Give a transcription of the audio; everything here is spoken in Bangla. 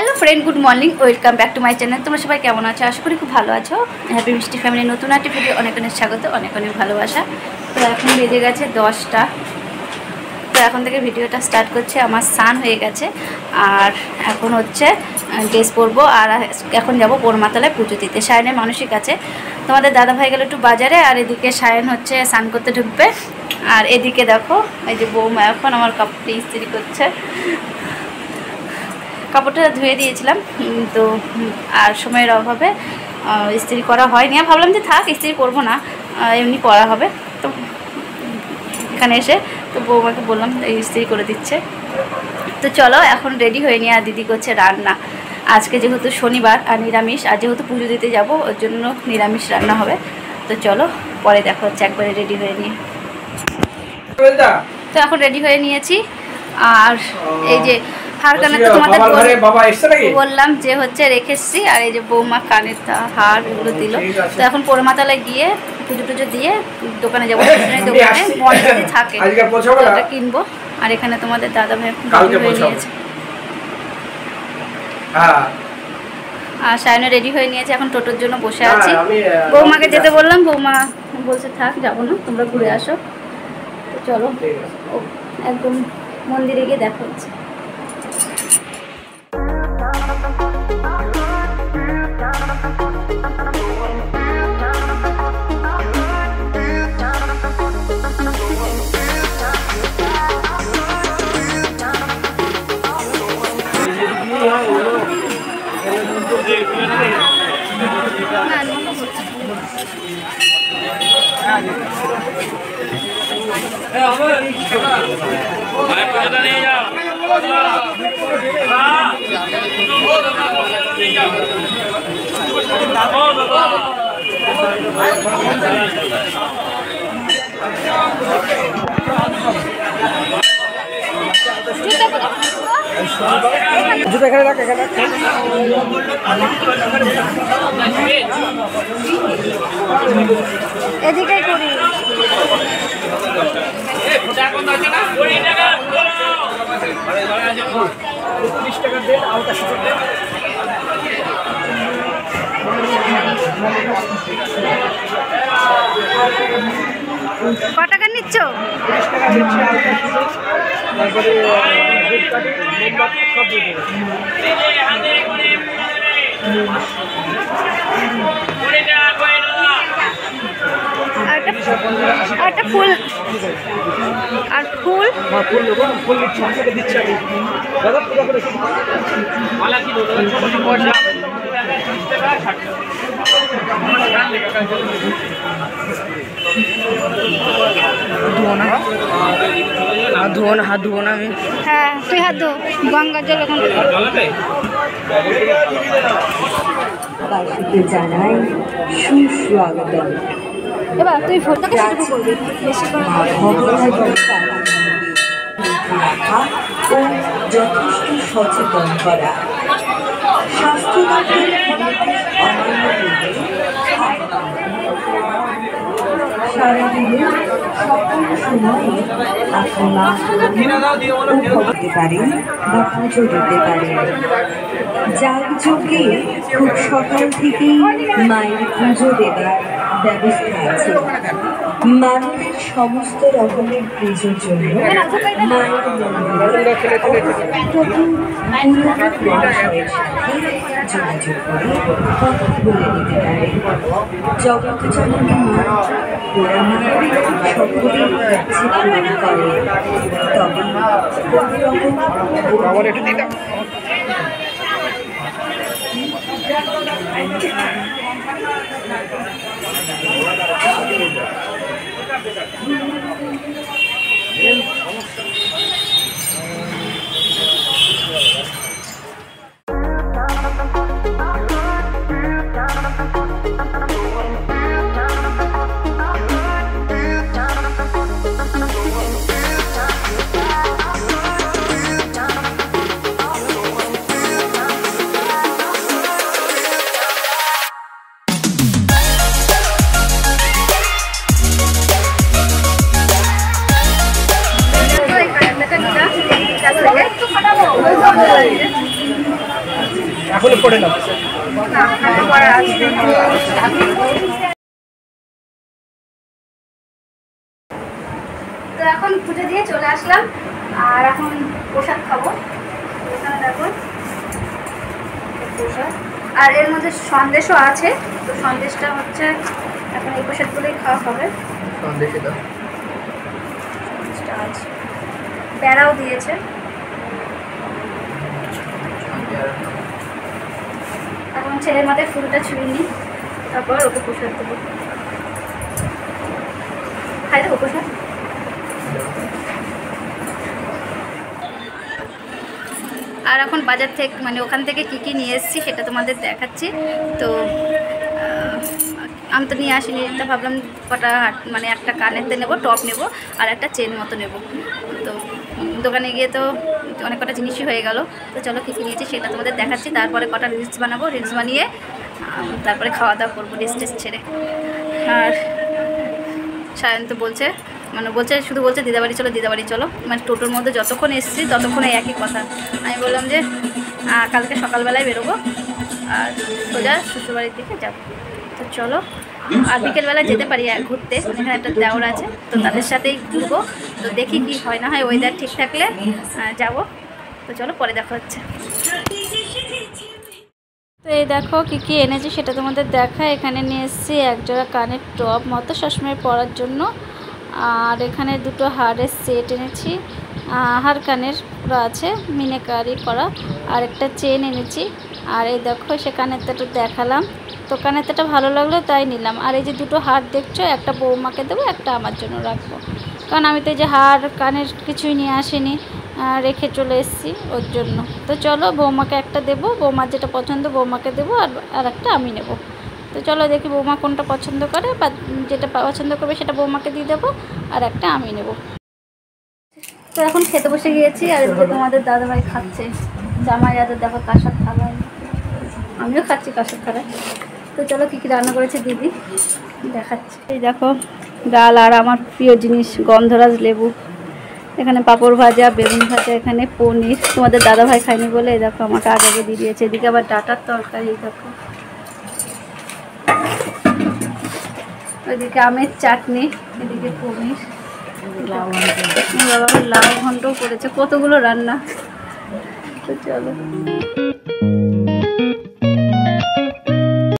Hello friend good morning welcome back to my channel. तुम्हारा सबाई केमन आछो? आशा करी खूब भालो आछो। हैप्पी मिष्टी फैमिली नतून एक भिडियो अनेक अनेक स्वागत अनेक अनेक भालोबासा। तो এখন বেজে গেছে 10টা। তো এখন থেকে ভিডিওটা স্টার্ট করছে। আমার স্নান হয়ে গেছে আর এখন হচ্ছে ড্রেস পরবো আর এখন যাব বড়মাতলায় পুজো দিতে। সায়নের মানসিক আছে। তোমাদের দাদা ভাই গেল একটু বাজারে আর এদিকে সায়ন হচ্ছে স্নান করতে ঢুকবে। আর এদিকে দেখো এই যে বৌমা এখন আমার কাপড় ইস্ত্রি করছে। কাপড়টা ধুয়ে দিয়েছিলাম তো আর সময়ের অভাবে ইস্ত্রি করা হয়নি। ভাবলাম যে থাক ইস্ত্রি করবো না, এমনি পরা হবে। তো এখানে এসে তো বৌমাকে বললাম ইস্ত্রি করে দিচ্ছে। তো চলো এখন রেডি হয়ে নিয়ে আর দিদি করছে রান্না। আজকে যেহেতু শনিবার আর নিরামিষ, আর যেহেতু পুজো দিতে যাব ওর জন্য নিরামিষ রান্না হবে। তো চলো পরে দেখা হচ্ছে একবারে রেডি হয়ে নিয়ে। তো এখন রেডি হয়ে নিয়েছি আর এই যে হার কানে তো তোমাদের বললাম যে হচ্ছে রেখেছি। আর এই যে বৌমা কানের হার এগুলো দিল। তো এখন পোড়মাতালায় গিয়ে পুজো টুজো দিয়ে দোকানে যাবো। দোকানে মনে যদি থাকে ওটা কিনবো। আর এখানে তোমাদের দাদা ভাই রেডি হয়ে নিয়েছে আর সায়নও রেডি হয়ে নিয়েছে। এখন টোটোর জন্য বসে আছি। বৌমাকে যেতে বললাম, বৌমা বলছে থাক যাবো না, তোমরা ঘুরে আসো। তো চলো একদম মন্দিরে গিয়ে দেখা হচ্ছে। এদিকে করি ক টাকা নিচ্ছ? একটা ফুল আর ফুল ধোয়া না, হাত ধোবো না আমি। হ্যাঁ তুই হাত ধো, গঙ্গার জল এখন জানাই সুস্বাগতম। এবার তুই ফটোকে শুরু করবি বেশি করে রাখা ও যথেষ্ট সচেতন করা। স্বাস্থ্য সারাদিনে সকল সময়ে আপনারা করতে পারেন বা পুজো দিতে পারেন। যাগযজ্ঞে খুব সকাল থেকেই মায়ের পুজো দেবার ব্যবস্থা আছে। মানবের সমস্ত রকমের পুজোর জন্য মায়ের মন্দিরে প্রথম মহাশয়ের সাথে যোগাযোগ করে কথা বলে নিতে পারে। জগৎজননী মা গোড়া মা সকলেই কাছে প্রণাম করে। তবে কোনো রকম বলে পড়ে নাও। তো এখন পুজো দিয়ে চলে আসলাম আর এখন প্রসাদ খাবো। এখানে দেখো প্রসাদ, আর এর মধ্যে সন্দেশও আছে। তো সন্দেশটা হচ্ছে এখন এই প্রসাদগুলোই খাওয়া হবে। সন্দেশটা আছে, প্যারাও দিয়েছে। এখন ছেলের মাথায় ফুলটা ছুঁয়ে নিই, তারপর ওকে প্রসাদ দেবো। খাই দেবো প্রসাদ। আর এখন বাজার থেকে মানে ওখান থেকে কী নিয়ে এসেছি সেটা তোমাদের দেখাচ্ছি। তো আমি তো নিয়ে আসিনি, এটা ভাবলাম কটা মানে একটা কানেরতে নেবো, টপ নেব আর একটা চেন মতো নেব। তো দোকানে গিয়ে তো অনেক কটা জিনিসই হয়ে গেল। তো চলো কী নিয়েছি সেটা তোমাদের দেখাচ্ছি। তারপরে কটা রিলস বানাবো, রিলস বানিয়ে তারপরে খাওয়া দাওয়া করবো রেস্ট ছেড়ে। আর সায়ন তো বলছে শুধু বলছে দিদাবাড়ি চলো দিদাবাড়ি চলো। মানে টোটোর মধ্যে যতক্ষণ এসেছি ততক্ষণে একই কথা। আমি বললাম যে কালকে সকালবেলায় বেরোবো আর সোজা শ্বশুরবাড়ির দিকে যাবো। তো চলো, আর বিকেলবেলায় যেতে পারি ঘুরতে, এখানে একটা দেওর আছে, তো তাদের সাথেই ঘুরবো। তো দেখি কি হয় না হয়, ওয়েদার ঠিক থাকলে যাবো। তো চলো পরে দেখা হচ্ছে। তো এই দেখো কী এনেছি সেটা তোমাদের দেখা। এখানে নিয়ে এসেছি একজোড়া কানের টপ মতো সবসময় পরার জন্য, আর এখানে দুটো হারের সেট এনেছি, হার কানের পুরো আছে মিনেকারি করা, আর একটা চেন এনেছি। আর এই দেখো সে কানেরটা দেখালাম, তো কানেরটা ভালো লাগলো তাই নিলাম। আর এই যে দুটো হার দেখছো, একটা বৌমাকে দেবো, একটা আমার জন্য রাখবো, কারণ আমি তো এই যে হার কানের কিছুই নিয়ে আসিনি, রেখে চলে এসেছি ওর জন্য। তো চলো বৌমাকে একটা দেবো, বৌমার যেটা পছন্দ বৌমাকে দেবো, আর একটা আমি নেব। তো চলো দেখি বৌমা কোনটা পছন্দ করে, বা যেটা পছন্দ করবে সেটা বৌমাকে দিয়ে দেবো, আর একটা আমি নেব। তো এখন খেতে বসে গিয়েছি, আর এদিকে তোমাদের দাদাভাই খাচ্ছে জামাই যাদের, দেখো কাঁসার থালা, আমিও খাচ্ছি কাঁসার থালায়। তো চলো কী রান্না করেছে দিদি দেখাচ্ছি। এই দেখো ডাল, আর আমার প্রিয় জিনিস গন্ধরাজ লেবু, এখানে পাঁপড় ভাজা, বেগুন ভাজা, এখানে পনির। তোমাদের দাদাভাই খায়নি বলে এই দেখো আমাকে আগে দিয়ে দিয়েছে। এদিকে আবার ডাটার তরকারি, দেখো ওইদিকে আমের চাটনি, এদিকে পনির, বাবা লাউ ঘন্টও করেছে, কতগুলো রান্না। তো চলো।